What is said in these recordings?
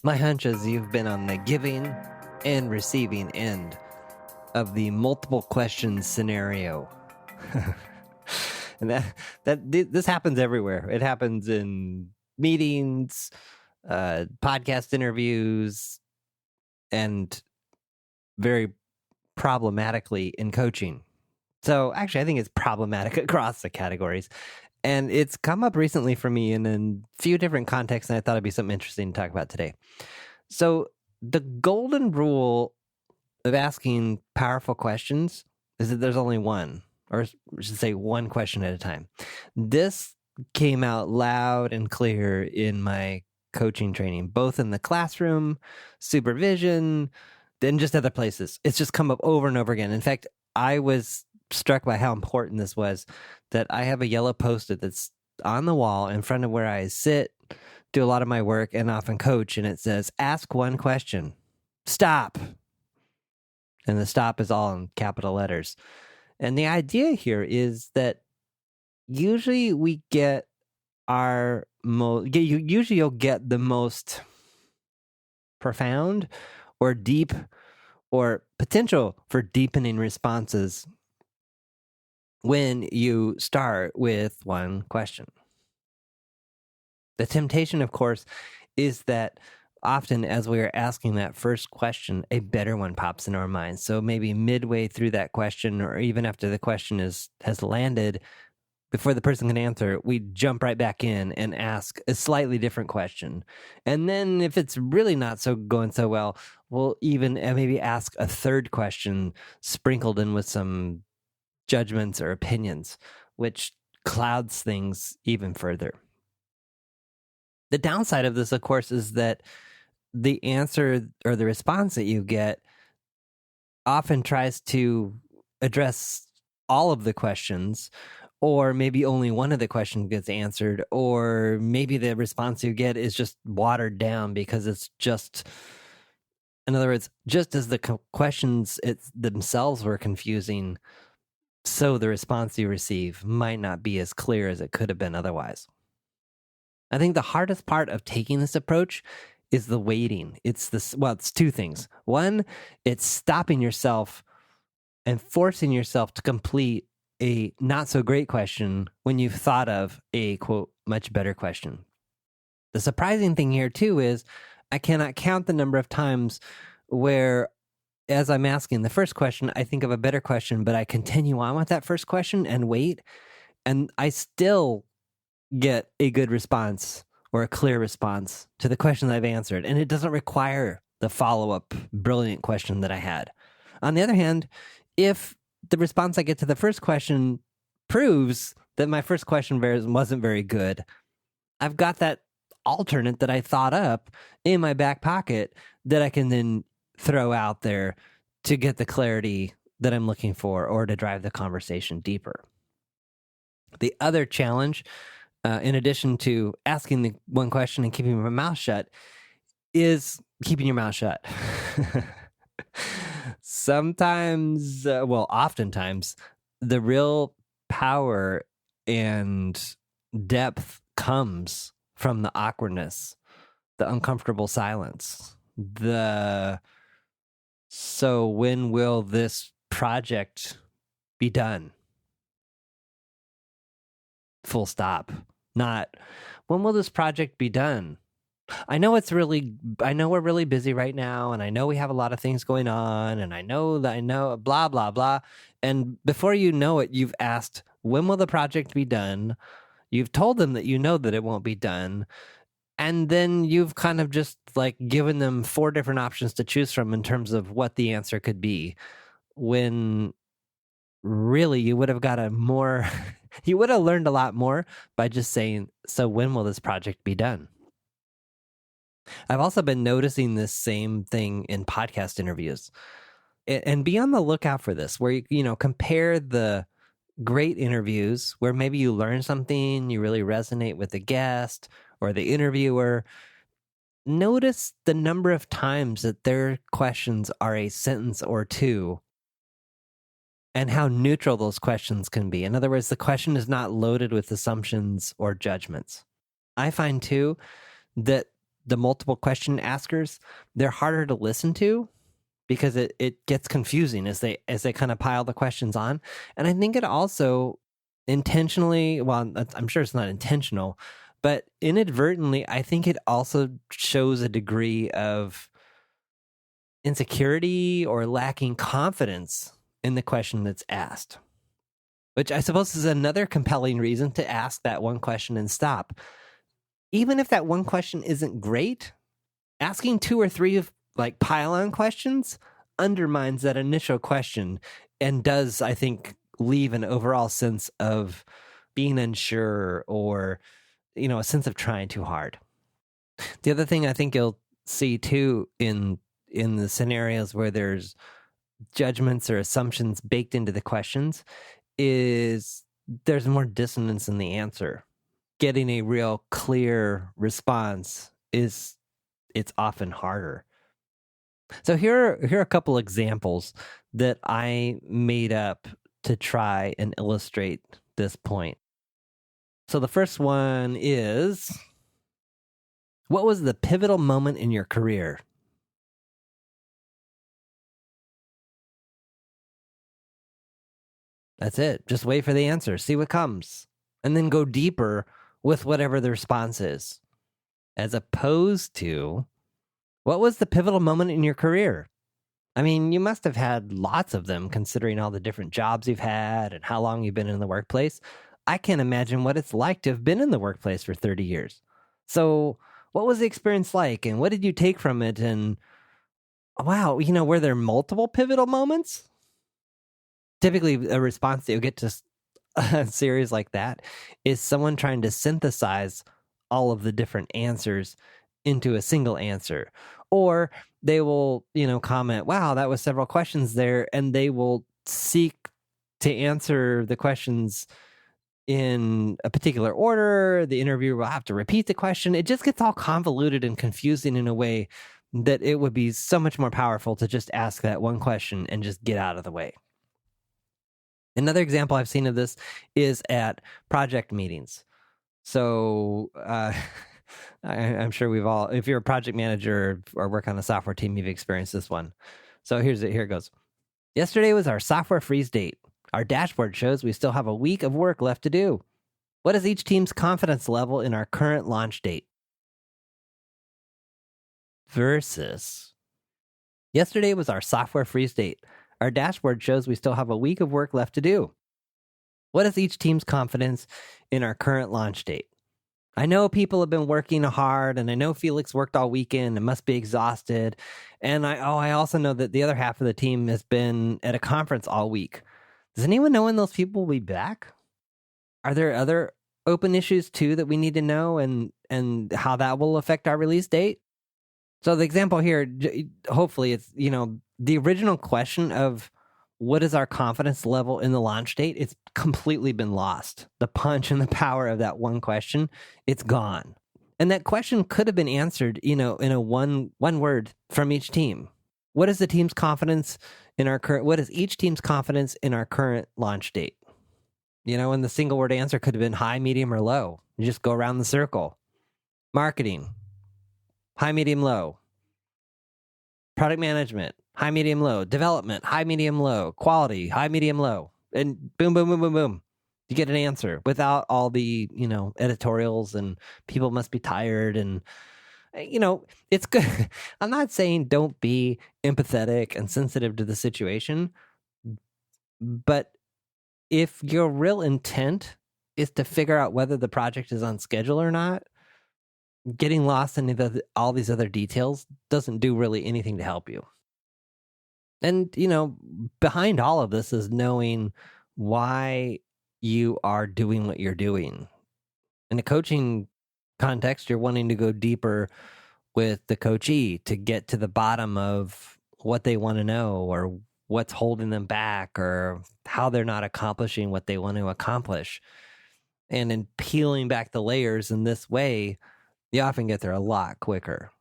My hunch is you've been on the giving and receiving end of the multiple questions scenario. And this happens everywhere. It happens in meetings, podcast interviews, and very problematically in coaching. So actually, I think it's problematic across the categories. And it's come up recently for me in a few different contexts, and I thought it'd be something interesting to talk about today. So the golden rule of asking powerful questions is that there's only one, or I should say one question at a time. This came out loud and clear in my coaching training, both in the classroom, supervision, then just other places. It's just come up over and over again. In fact, I was struck by how important this was, that I have a yellow Post-it that's on the wall in front of where I sit, do a lot of my work, and often coach, and it says, ask one question. Stop. And the stop is all in capital letters. And the idea here is that usually we get usually you'll get the most profound or deep or potential for deepening responses when you start with one question. The temptation, of course, is that often as we are asking that first question, a better one pops into our minds. So maybe midway through that question, or even after the question has landed, before the person can answer, we jump right back in and ask a slightly different question. And then if it's really not going so well, we'll even maybe ask a third question sprinkled in with some judgments or opinions, which clouds things even further. The downside of this, of course, is that the answer or the response that you get often tries to address all of the questions, or maybe only one of the questions gets answered, or maybe the response you get is just watered down because it's just, in other words, just as the questions themselves were confusing, so the response you receive might not be as clear as it could have been otherwise. I think the hardest part of taking this approach is the waiting. It's two things. One, it's stopping yourself and forcing yourself to complete a not so great question when you've thought of a, quote, much better question. The surprising thing here too is I cannot count the number of times where, as I'm asking the first question, I think of a better question, but I continue on with that first question and wait, and I still get a good response or a clear response to the question that I've answered, and it doesn't require the follow-up brilliant question that I had. On the other hand, if the response I get to the first question proves that my first question wasn't very good, I've got that alternate that I thought up in my back pocket that I can then throw out there to get the clarity that I'm looking for or to drive the conversation deeper. The other challenge, in addition to asking the one question and keeping my mouth shut, is keeping your mouth shut. Oftentimes, the real power and depth comes from the awkwardness, the uncomfortable silence, so when will this project be done? Full stop. Not, when will this project be done? I know we're really busy right now, and I know we have a lot of things going on, and I know blah, blah, blah. And before you know it, you've asked, when will the project be done? You've told them that you know that it won't be done. And then you've kind of just like given them 4 different options to choose from in terms of what the answer could be, when really you would have you would have learned a lot more by just saying, so when will this project be done? I've also been noticing this same thing in podcast interviews, and be on the lookout for this, where you compare the great interviews where maybe you learn something, you really resonate with the guest or the interviewer. Notice the number of times that their questions are a sentence or two, and how neutral those questions can be. In other words, the question is not loaded with assumptions or judgments. I find too that the multiple question askers, they're harder to listen to because it gets confusing as they kind of pile the questions on. And I think it also intentionally, well, I'm sure it's not intentional, but inadvertently, I think it also shows a degree of insecurity or lacking confidence in the question that's asked, which I suppose is another compelling reason to ask that one question and stop. Even if that one question isn't great, asking 2 or 3 of like pile-on questions undermines that initial question and does, I think, leave an overall sense of being unsure or, a sense of trying too hard. The other thing I think you'll see too in the scenarios where there's judgments or assumptions baked into the questions is there's more dissonance in the answer. Getting a real clear response it's often harder. So here are a couple examples that I made up to try and illustrate this point. So the first one is, what was the pivotal moment in your career? That's it. Just wait for the answer, see what comes, and then go deeper with whatever the response is. As opposed to, what was the pivotal moment in your career? I mean, you must have had lots of them considering all the different jobs you've had and how long you've been in the workplace. I can't imagine what it's like to have been in the workplace for 30 years. So what was the experience like and what did you take from it? And wow, were there multiple pivotal moments? Typically, a response that you'll get to a series like that is someone trying to synthesize all of the different answers into a single answer. Or they will, comment, wow, that was several questions there. And they will seek to answer the questions in a particular order. The interviewer will have to repeat the question. It just gets all convoluted and confusing in a way that it would be so much more powerful to just ask that one question and just get out of the way. Another example I've seen of this is at project meetings. So I'm sure we've all, if you're a project manager or work on a software team, you've experienced this one. So here it goes. Yesterday was our software freeze date. Our dashboard shows we still have a week of work left to do. What is each team's confidence level in our current launch date? Versus, yesterday was our software freeze date. Our dashboard shows we still have a week of work left to do. What is each team's confidence in our current launch date? I know people have been working hard, and I know Felix worked all weekend and must be exhausted. And I also know that the other half of the team has been at a conference all week. Does anyone know when those people will be back? Are there other open issues too that we need to know and how that will affect our release date? So the example here, hopefully it's, the original question of what is our confidence level in the launch date, it's completely been lost. The punch and the power of that one question, it's gone. And that question could have been answered, in a one word from each team. What is the team's confidence in our current, what is each team's confidence in our current launch date? And the single word answer could have been high, medium, or low. You just go around the circle. Marketing, high, medium, low. Product management, high, medium, low. Development, high, medium, low. Quality, high, medium, low. And boom, boom, boom, boom, boom. You get an answer without all the, editorials and people must be tired. And, it's good. I'm not saying don't be empathetic and sensitive to the situation. But if your real intent is to figure out whether the project is on schedule or not, getting lost in all these other details doesn't do really anything to help you. And, behind all of this is knowing why you are doing what you're doing. In a coaching context, you're wanting to go deeper with the coachee to get to the bottom of what they want to know or what's holding them back or how they're not accomplishing what they want to accomplish. And in peeling back the layers in this way, you often get there a lot quicker.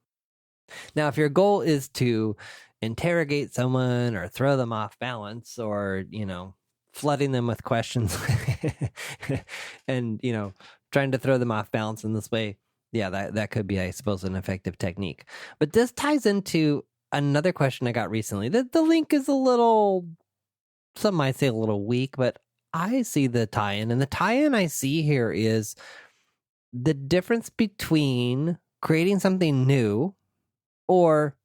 Now, if your goal is to interrogate someone or throw them off balance or, flooding them with questions and, trying to throw them off balance in this way, Yeah, that could be, I suppose, an effective technique. But this ties into another question I got recently. The link is a little, some might say a little weak, but I see the tie-in. And the tie-in I see here is the difference between creating something new or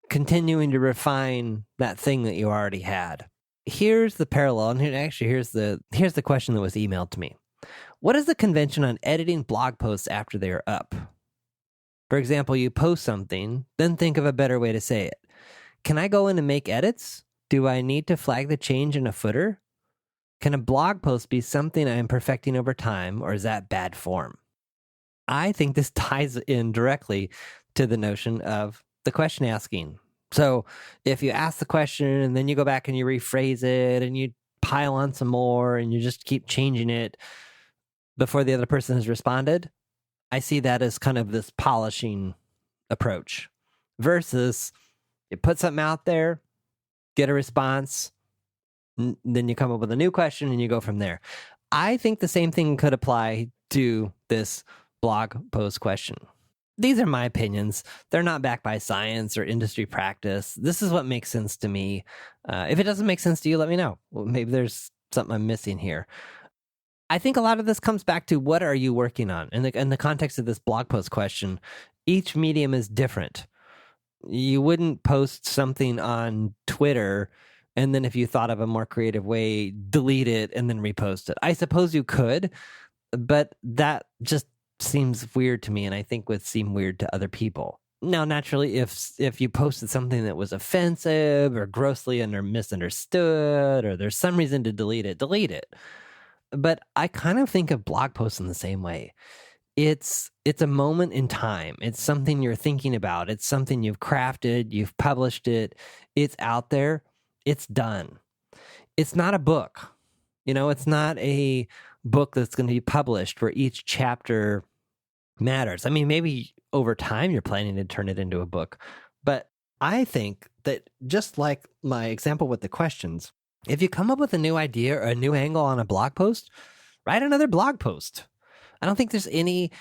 continuing to refine that thing that you already had. Here's the parallel, and here's the question that was emailed to me. What is the convention on editing blog posts after they are up? For example, you post something, then think of a better way to say it. Can I go in and make edits? Do I need to flag the change in a footer? Can a blog post be something I am perfecting over time, or is that bad form? I think this ties in directly to the notion of the question asking. So if you ask the question and then you go back and you rephrase it and you pile on some more and you just keep changing it before the other person has responded, I see that as kind of this polishing approach versus you put something out there, get a response, then you come up with a new question and you go from there. I think the same thing could apply to this blog post question. These are my opinions. They're not backed by science or industry practice. This is what makes sense to me. If it doesn't make sense to you, let me know. Well, maybe there's something I'm missing here. I think a lot of this comes back to what are you working on? In the context of this blog post question, each medium is different. You wouldn't post something on Twitter and then if you thought of a more creative way, delete it and then repost it. I suppose you could, but that just seems weird to me and I think would seem weird to other people. Now, naturally, if you posted something that was offensive or grossly misunderstood or there's some reason to delete it. But I kind of think of blog posts in the same way. It's a moment in time. It's something you're thinking about. It's something you've crafted. You've published it. It's out there. It's done. It's not a book. It's not a book that's going to be published where each chapter matters. I mean, maybe over time you're planning to turn it into a book. But I think that just like my example with the questions, if you come up with a new idea or a new angle on a blog post, write another blog post. I don't think there's any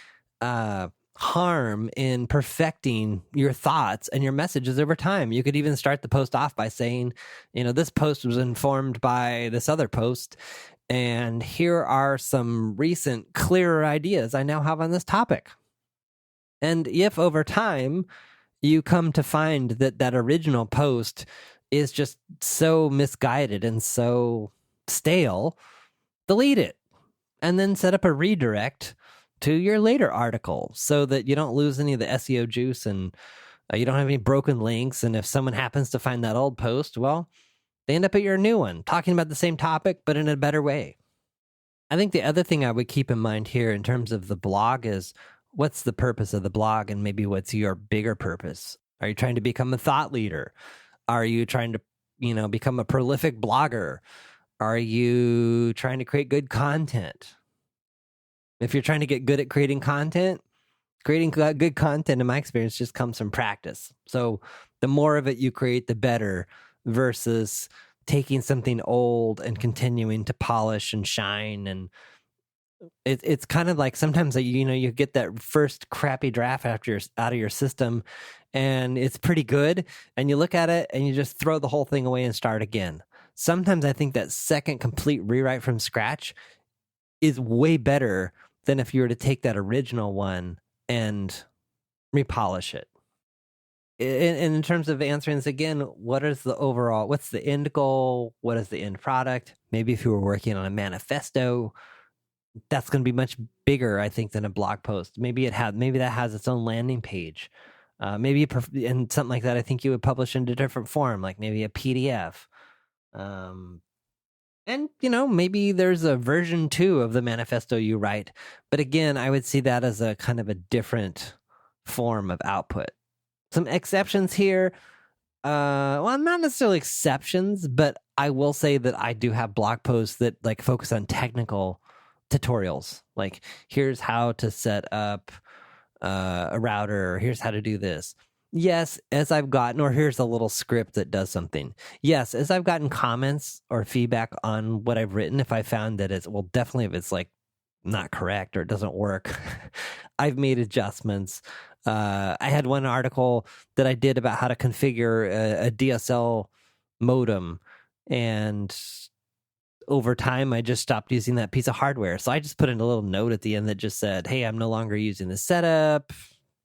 harm in perfecting your thoughts and your messages over time. You could even start the post off by saying, this post was informed by this other post, and here are some recent clearer ideas I now have on this topic. And if over time you come to find that original post is just so misguided and so stale, delete it and then set up a redirect to your later article so that you don't lose any of the SEO juice and you don't have any broken links. And if someone happens to find that old post, well, they end up at your new one, talking about the same topic, but in a better way. I think the other thing I would keep in mind here in terms of the blog is what's the purpose of the blog and maybe what's your bigger purpose? Are you trying to become a thought leader? Are you trying to, become a prolific blogger? Are you trying to create good content? If you're trying to get good at creating good content, in my experience, just comes from practice. So the more of it you create, the better, versus taking something old and continuing to polish and shine. And it's kind of like sometimes you get that first crappy draft out of your system, and it's pretty good, and you look at it and you just throw the whole thing away and start again. Sometimes I think that second complete rewrite from scratch is way better than if you were to take that original one and repolish it. And in terms of answering this again, what's the end goal? What is the end product? Maybe if you were working on a manifesto, that's going to be much bigger, I think, than a blog post. Maybe that has its own landing page. Maybe and something like that, I think you would publish in a different form, like maybe a PDF. And, maybe there's a version 2 of the manifesto you write. But again, I would see that as a kind of a different form of output. Some exceptions here. Well, not necessarily exceptions, but I will say that I do have blog posts that focus on technical tutorials. Like, here's how to set up a router. Here's how to do this. Yes, as I've gotten, or here's a little script that does something. Yes, as I've gotten comments or feedback on what I've written, if I found that definitely if it's not correct or it doesn't work, I've made adjustments. I had one article that I did about how to configure a DSL modem, and over time I just stopped using that piece of hardware. So I just put in a little note at the end that just said, hey, I'm no longer using this setup.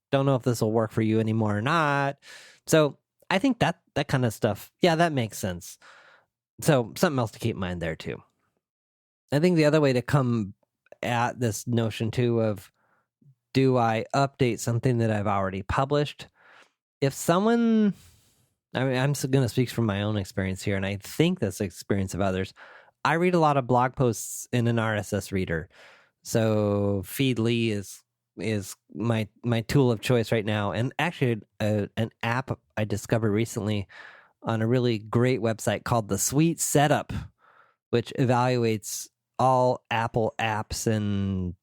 Don't know if this will work for you anymore or not. So I think that kind of stuff, yeah, that makes sense. So something else to keep in mind there too. I think the other way to come at this notion too of, do I update something that I've already published? If someone, I mean, I'm going to speak from my own experience here, and I think that's the experience of others. I read a lot of blog posts in an RSS reader. So Feedly is my tool of choice right now. And actually an app I discovered recently on a really great website called The Sweet Setup, which evaluates all Apple apps and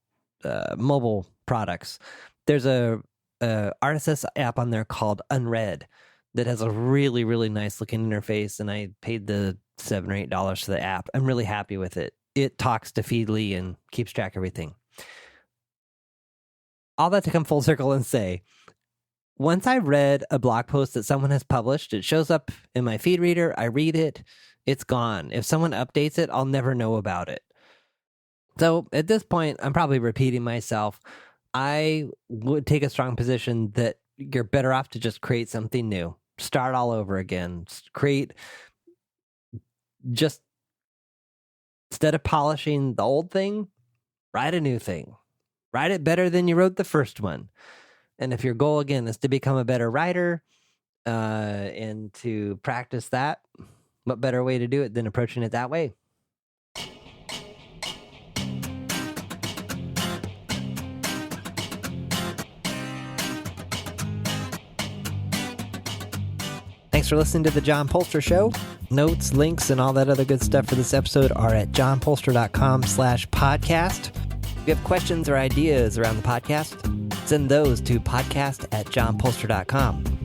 mobile products. There's a RSS app on there called Unread that has a really, really nice looking interface, and I paid the $7 or $8 for the app. I'm really happy with it. It talks to Feedly and keeps track of everything. All that to come full circle and say, once I read a blog post that someone has published, it shows up in my feed reader, I read it, it's gone. If someone updates it, I'll never know about it. So at this point, I'm probably repeating myself. I would take a strong position that you're better off to just create something new. Start all over again. Just instead of polishing the old thing, write a new thing. Write it better than you wrote the first one. And if your goal, again, is to become a better writer and to practice that, what better way to do it than approaching it that way? Thanks for listening to The John Poelstra Show. Notes, links, and all that other good stuff for this episode are at johnpoelstra.com/podcast. If you have questions or ideas around the podcast, send those to podcast@johnpoelstra.com.